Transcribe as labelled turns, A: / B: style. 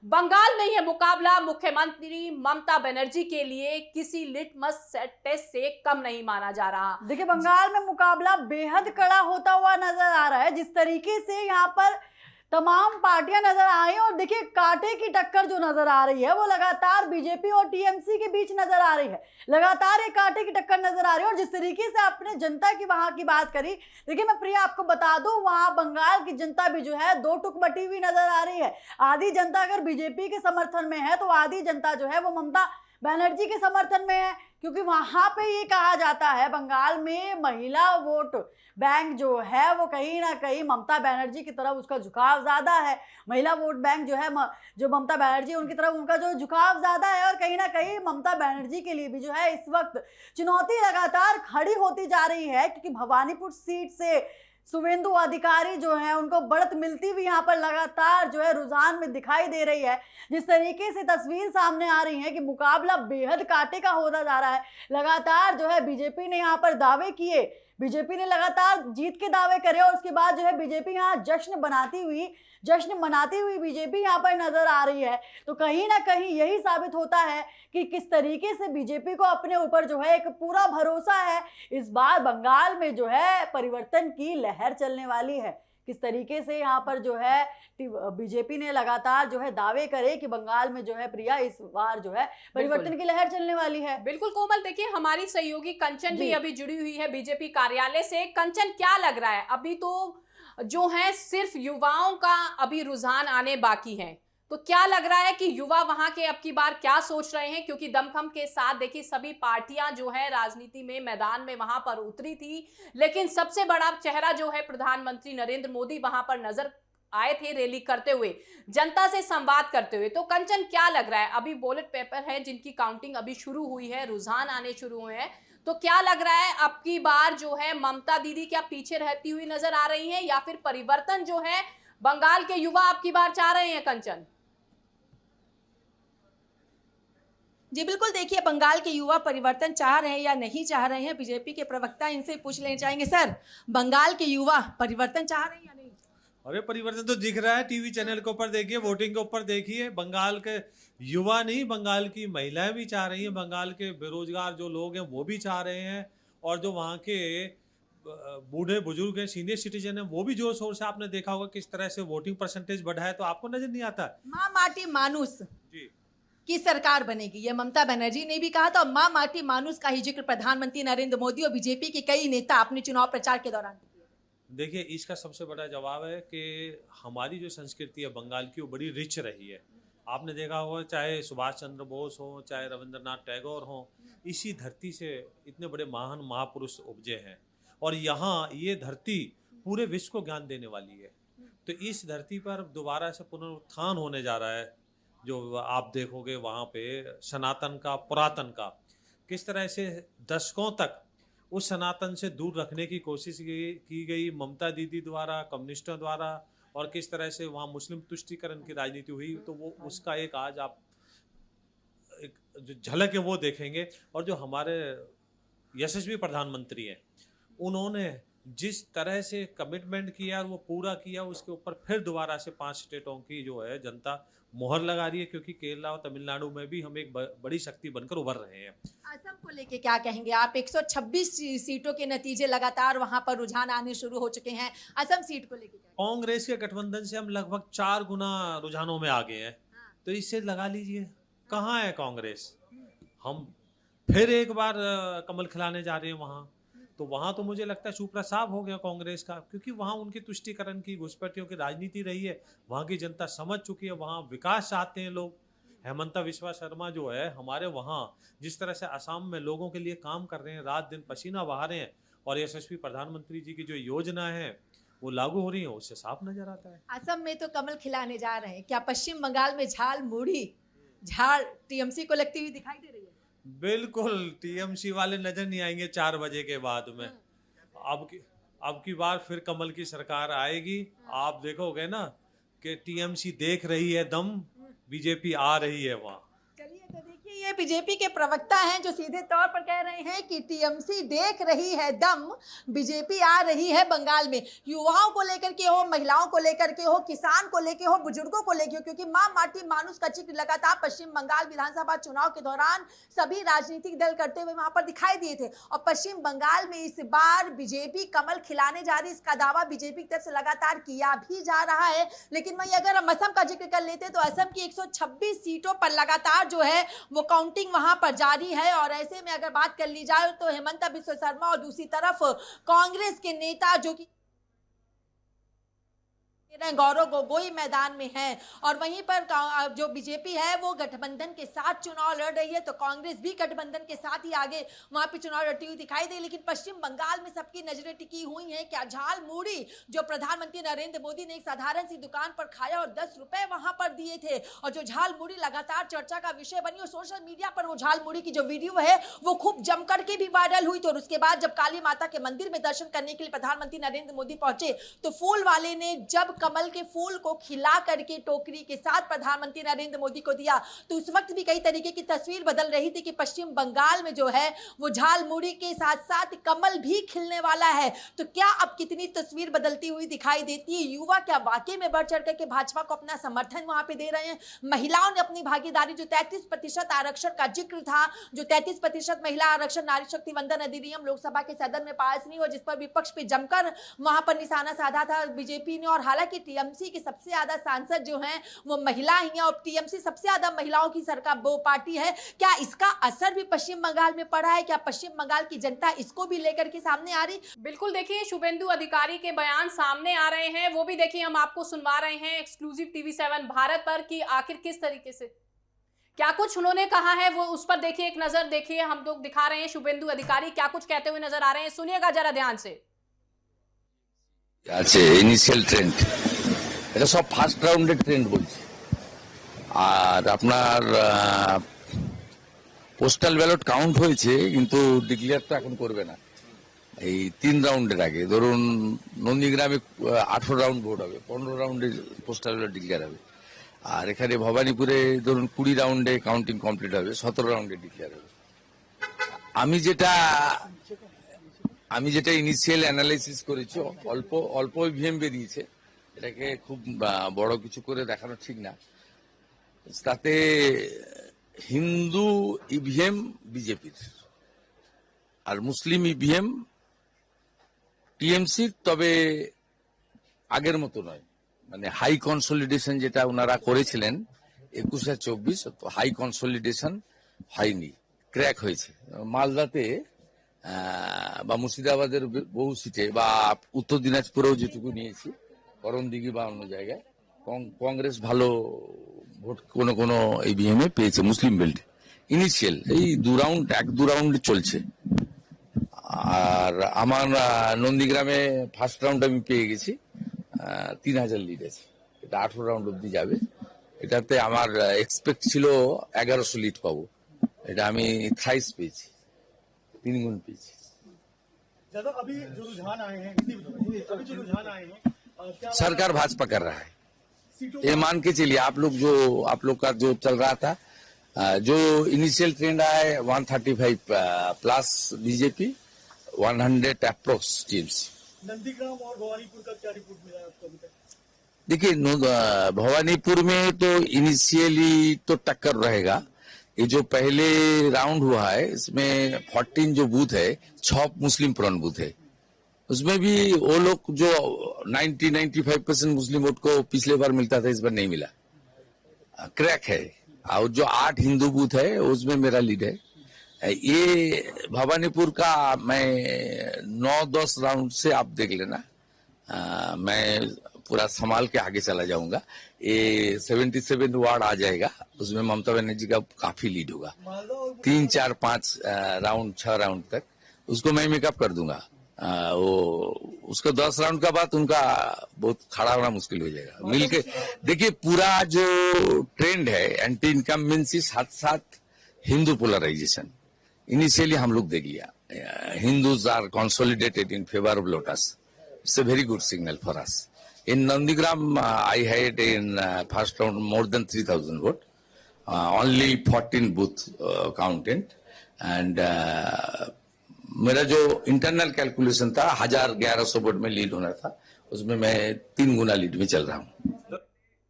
A: बंगाल में यह मुकाबला मुख्यमंत्री ममता बनर्जी के लिए किसी लिटमस टेस्ट से कम नहीं माना जा रहा।
B: देखिए, बंगाल में मुकाबला बेहद कड़ा होता हुआ नजर आ रहा है। जिस तरीके से यहाँ पर तमाम पार्टियां नजर आई और देखिए कांटे की टक्कर जो नजर आ रही है वो लगातार बीजेपी और टीएमसी के बीच नजर आ रही है। लगातार एक कांटे की टक्कर नजर आ रही है। और जिस तरीके से आपने जनता की वहां की बात करी, देखिए मैं प्रिया आपको बता दूं, वहां बंगाल की जनता भी जो है दो टुक बटी हुई नजर आ रही है। आधी जनता अगर बीजेपी के समर्थन में है तो आधी जनता जो है वो ममता बनर्जी के समर्थन में है, क्योंकि वहां पे ये कहा जाता है बंगाल में महिला वोट बैंक जो है वो कहीं ना कहीं ममता बनर्जी की तरफ उसका झुकाव ज्यादा है। महिला वोट बैंक जो है जो ममता बनर्जी उनकी तरफ उनका जो झुकाव ज्यादा है। और कहीं ना कहीं ममता बनर्जी के लिए भी जो है इस वक्त चुनौती लगातार खड़ी होती जा रही है, क्योंकि भवानीपुर सीट से शुवेंदु अधिकारी जो है उनको बढ़त मिलती हुई यहाँ पर लगातार जो है रुझान में दिखाई दे रही है। जिस तरीके से तस्वीर सामने आ रही है कि मुकाबला बेहद कांटे का होता जा रहा है। लगातार जो है बीजेपी ने यहाँ पर दावे किए, बीजेपी ने लगातार जीत के दावे करे और उसके बाद जो है बीजेपी यहाँ जश्न मनाती हुई बीजेपी यहाँ पर नजर आ रही है। तो कहीं ना कहीं यही साबित होता है कि किस तरीके से बीजेपी को अपने ऊपर जो है एक पूरा भरोसा है। इस बार बंगाल में जो है परिवर्तन की लहर चलने वाली है। किस तरीके से यहाँ पर जो है बीजेपी ने लगातार जो है दावे करे कि बंगाल में जो है प्रिया इस बार जो है परिवर्तन की लहर चलने वाली है।
A: बिल्कुल कोमल, देखिए हमारी सहयोगी कंचन भी अभी जुड़ी हुई है बीजेपी कार्यालय से। कंचन, क्या लग रहा है, अभी तो जो है सिर्फ युवाओं का अभी रुझान आने बाकी है, तो क्या लग रहा है कि युवा वहां के अब की बार क्या सोच रहे हैं? क्योंकि दमखम के साथ देखिए सभी पार्टियां जो है राजनीति में मैदान में वहां पर उतरी थी, लेकिन सबसे बड़ा चेहरा जो है प्रधानमंत्री नरेंद्र मोदी वहां पर नजर आए थे रैली करते हुए, जनता से संवाद करते हुए। तो कंचन, क्या लग रहा है, अभी बैलेट पेपर है जिनकी काउंटिंग अभी शुरू हुई है, रुझान आने शुरू हुए हैं, तो क्या लग रहा है अब की बार जो है ममता दीदी क्या पीछे रहती हुई नजर आ रही हैं, या फिर परिवर्तन जो है बंगाल के युवा अब की बार चाह रहे हैं? कंचन
C: जी बिल्कुल, देखिए बंगाल के युवा परिवर्तन चाह रहे हैं या नहीं चाह रहे हैं, बीजेपी के प्रवक्ता इनसे पूछ लेना चाहेंगे। सर, बंगाल के युवा परिवर्तन चाह रहे हैं या नहीं?
D: अरे परिवर्तन तो दिख रहा है, टीवी चैनल के ऊपर देखिए, वोटिंग के ऊपर देखिए। बंगाल के युवा नहीं, बंगाल की महिलाएं भी चाह रही हैं, बंगाल के बेरोजगार जो लोग हैं वो भी चाह रहे हैं, और जो वहाँ के बूढ़े बुजुर्ग हैं, सीनियर सिटीजन हैं, वो भी जोर शोर से, आपने देखा होगा किस तरह से वोटिंग परसेंटेज बढ़ा है, तो आपको नजर नहीं आता?
C: माँ माटी मानुस
D: जी
C: की सरकार बनेगी, ये ममता बनर्जी ने भी कहा था। और माँ माटी मानुस का ही जिक्र प्रधानमंत्री नरेंद्र मोदी और बीजेपी के कई नेता अपने चुनाव प्रचार के दौरान किए।
D: देखिए, इसका सबसे बड़ा जवाब है कि हमारी जो संस्कृति है बंगाल की, वो बड़ी रिच रही है। आपने देखा होगा, चाहे सुभाष चंद्र बोस हो, चाहे रविंद्रनाथ टैगोर हो, इसी धरती से इतने बड़े महान महापुरुष उपजे हैं, और यहाँ ये धरती पूरे विश्व को ज्ञान देने वाली है। तो इस धरती पर दोबारा से पुनरुत्थान होने जा रहा है। जो आप देखोगे वहाँ पे सनातन का, पुरातन का, किस तरह से दशकों तक उस सनातन से दूर रखने की कोशिश की गई ममता दीदी द्वारा, कम्युनिस्टों द्वारा, और किस तरह से वहाँ मुस्लिम तुष्टीकरण की राजनीति हुई, तो वो उसका एक आज आप एक जो झलक है वो देखेंगे। और जो हमारे यशस्वी प्रधानमंत्री हैं, उन्होंने जिस तरह से कमिटमेंट किया वो पूरा किया, उसके ऊपर फिर दोबारा से 5 स्टेटों की जो है जनता मोहर लगा रही है, क्योंकि केरला और तमिलनाडु में भी हम एक बड़ी शक्ति बनकर उभर रहे हैं।
C: असम को लेके क्या कहेंगे आप? 126 सीटों के नतीजे लगातार वहां पर रुझान आने शुरू हो चुके हैं, असम सीट को लेके क्या?
D: कांग्रेस के गठबंधन से हम लगभग 4 गुना रुझानों में आ गए हैं, तो इससे लगा लीजिए कहाँ है कांग्रेस। हम फिर एक बार कमल खिलाने जा रहे हैं वहाँ, तो वहाँ तो मुझे लगता है सुप्रसाद हो गया कांग्रेस का, क्योंकि वहाँ उनकी तुष्टीकरण की, घुसपैठियों की राजनीति रही है। वहाँ की जनता समझ चुकी है, वहाँ विकास चाहते हैं लोग। हेमंता विश्वा शर्मा जो है हमारे वहाँ, जिस तरह से असम में लोगों के लिए काम कर रहे हैं, रात दिन पसीना बहा रहे हैं, और यशस्वी प्रधानमंत्री जी की जो योजना है वो लागू हो रही है, उससे साफ नजर आता है।
C: असम में तो कमल खिलाने जा रहे हैं, क्या पश्चिम बंगाल में झाड़ टीएमसी को लगती हुई दिखाई दे रही है?
D: बिल्कुल, टीएमसी वाले नजर नहीं आएंगे 4 बजे के बाद में। अब की बार फिर कमल की सरकार आएगी। आप देखोगे ना कि टीएमसी देख रही है दम, बीजेपी आ रही है वहाँ।
C: चलिए, तो देखिए ये बीजेपी के प्रवक्ता हैं जो सीधे तौर पर कह रहे हैं कि टीएमसी देख रही है दम, बीजेपी आ रही है बंगाल में। युवाओं को लेकर के हो, महिलाओं को लेकर के हो, किसान को लेकर हो, बुजुर्गों को लेकर हो, क्योंकि मां माटी मानुष का जिक्र लगातार पश्चिम बंगाल विधानसभा चुनाव के दौरान सभी राजनीतिक दल करते हुए वहां पर दिखाई दिए थे। और पश्चिम बंगाल में इस बार बीजेपी कमल खिलाने जा रही, इसका दावा बीजेपी की तरफ से लगातार किया भी जा रहा है। लेकिन वहीं अगर हम असम का जिक्र कर लेते तो असम की 126 सीटों पर लगातार जो है वो काउंटिंग वहां पर जारी है। और ऐसे में अगर बात कर ली जाए तो हेमंत बिस्वा शर्मा और दूसरी तरफ कांग्रेस के नेता जो कि गौरव गोगोई मैदान में है, और वहीं पर जो बीजेपी है वो गठबंधन के साथ चुनाव लड़ रही है, तो कांग्रेस भी गठबंधन के साथ ही आगे वहां पे चुनाव लड़ती हुई दिखाई दे। लेकिन पश्चिम बंगाल में सबकी नजरें टिकी हुई हैं। क्या झाल मुड़ी जो प्रधानमंत्री नरेंद्र मोदी ने एक साधारण सी दुकान पर खाया और 10 रुपए वहां पर दिए थे, और जो झाल मुड़ी लगातार चर्चा का विषय बनी, और सोशल मीडिया पर वो झाल मुड़ी की जो वीडियो है वो खूब जमकर के भी वायरल हुई। तो उसके बाद जब काली माता के मंदिर में दर्शन करने के लिए प्रधानमंत्री नरेंद्र मोदी पहुंचे तो फूल वाले ने जब कमल के फूल को खिला करके टोकरी के साथ प्रधानमंत्री नरेंद्र मोदी को दिया, तो उस वक्त भी कई तरीके की तस्वीर बदल रही थी कि पश्चिम बंगाल में जो है वो झाल मुड़ी के साथ साथ कमल भी खिलने वाला है। तो क्या अब कितनी तस्वीर बदलती हुई दिखाई देती है? युवा क्या वाकई में बढ़ चढ़ करके भाजपा को अपना समर्थन वहां पे दे रहे हैं? महिलाओं ने अपनी भागीदारी, जो 33% आरक्षण का जिक्र था, जो 33% महिला आरक्षण नारी शक्ति वंदन अधिनियम लोकसभा के सदन में पास नहीं हुआ, जिस पर विपक्ष पे जमकर वहां पर निशाना साधा था बीजेपी ने। और हालांकि टीएमसी के सबसे ज्यादा सांसद जो हैं वो महिला ही हैं, और टीएमसी सबसे ज्यादा महिलाओं की सरकार वो पार्टी है। क्या इसका असर भी पश्चिम बंगाल में पड़ा है? क्या पश्चिम बंगाल की जनता इसको भी लेकर के सामने आ रही?
A: बिल्कुल, देखिए शुभेंदु अधिकारी के बयान सामने आ रहे हैं, वो भी देखिए हम आपको सुनवा रहे हैं एक्सक्लूसिव TV7 भारत पर कि आखिर किस तरीके से क्या कुछ उन्होंने कहा है, वो उस पर देखिए एक नजर देखिए। हम लोग दिखा रहे हैं शुभेंदु अधिकारी क्या कुछ कहते हुए नजर आ रहे हैं, सुनिएगा जरा ध्यान से।
E: আছে ইনিশিয়াল ট্রেন্ড, এটা সব ফার্স্ট রাউন্ডের ট্রেন্ড বলছি। আর আপনার পোস্টাল ব্যালট কাউন্ট হয়েছে কিন্তু ডিক্লেয়ার তো এখন করবে না, এই 3 রাউন্ডের আগে। ধরুন নন্দীগ্রামে 18 রাউন্ড ভোট হবে, 15 রাউন্ডে পোস্টাল ব্যালট ডিক্লেয়ার হবে। আর এখানে ভবানীপুরে ধরুন 20 রাউন্ডে কাউন্টিং কমপ্লিট হবে, 17 রাউন্ডে ডিক্লেয়ার হবে। আমি যেটা ইনিশিয়াল অ্যানালাইসিস করেছি, অল্প ইভিএম বেরিয়েছে, এটাকে খুব বড় কিছু করে দেখানো ঠিক না। তাতে হিন্দু ইভিএম বিজেপির আর মুসলিম ইভিএম টিএমসির, তবে আগের মতো নয়। মানে হাই কনসলিডেশন যেটা ওনারা করেছিলেন 21 আর 24, হাই কনসলিডেশন হয়নি, ক্র্যাক হয়েছে। মালদাতে বা মুর্শিদাবাদের বহু সিটে বা উত্তর দিনাজপুরেও যেটুকু নিয়েছি, করণদিঘি বা অন্য জায়গায় কংগ্রেস ভালো ভোট কোন ইভিএম এ পেয়েছে মুসলিম বেল্ট। ইনিশিয়াল এই 1-2 রাউন্ড চলছে। আর আমার নন্দীগ্রামে ফার্স্ট রাউন্ড আমি পেয়ে গেছি, 3000 লিড আছে, এটা 18 রাউন্ড অব্দি যাবে। এটাতে আমার এক্সপেক্ট ছিল 1100 লিড পাবো, এটা আমি থাইস পেয়েছি, 3 गुण पीछे।
F: अभी जो रुझान आए हैं,
E: सरकार भाजपा कर रहा है, ये मान के चलिए। आप लोग का जो चल रहा था, जो इनिशियल ट्रेंड आया है 135 plus BJP, 100 approx TMC.
F: Nandigram और भवानीपुर का क्या रिपोर्ट मिला है आपको अभी तक?
E: देखिए भवानीपुर में तो इनिशियली तो टक्कर रहेगा। ये जो पहले राउंड हुआ है इसमें 14 जो बूथ है, 6 मुस्लिम प्रॉन बूथ है, उसमें भी वो लोग जो 90-95% मुस्लिम वोट को पिछले बार मिलता था, इस बार नहीं मिला, क्रैक है। और जो 8 हिंदू बूथ है उसमें मेरा लीड है। ये भवानीपुर का मैं 9-10 राउंड से आप देख लेना, मैं पूरा संभाल के आगे चला जाऊंगा। ये 77 वार्ड आ जाएगा, उसमें ममता बनर्जी का काफी लीड होगा। 3, 4, 5 राउंड 6 राउंड तक उसको मैं मेकअप कर दूंगा। वो उसको 10 राउंड का बाद उनका बहुत खड़ा होना मुश्किल हो जाएगा। मिलके देखिए पूरा जो ट्रेंड है एंटी इनकम्बेंसी साथ साथ हिंदू पोलराइजेशन, इनिशियली हम लोग देख लिया। Hindus are consolidated in favour of lotus, it's a very good signal for us. In Nandigram, I had in first round more than 3000 vote. only 14 booth counted and मेरा जो internal calculation था 1100 vote में lead होना था, उसमें मैं 3 गुना lead में चल रहा हूँ।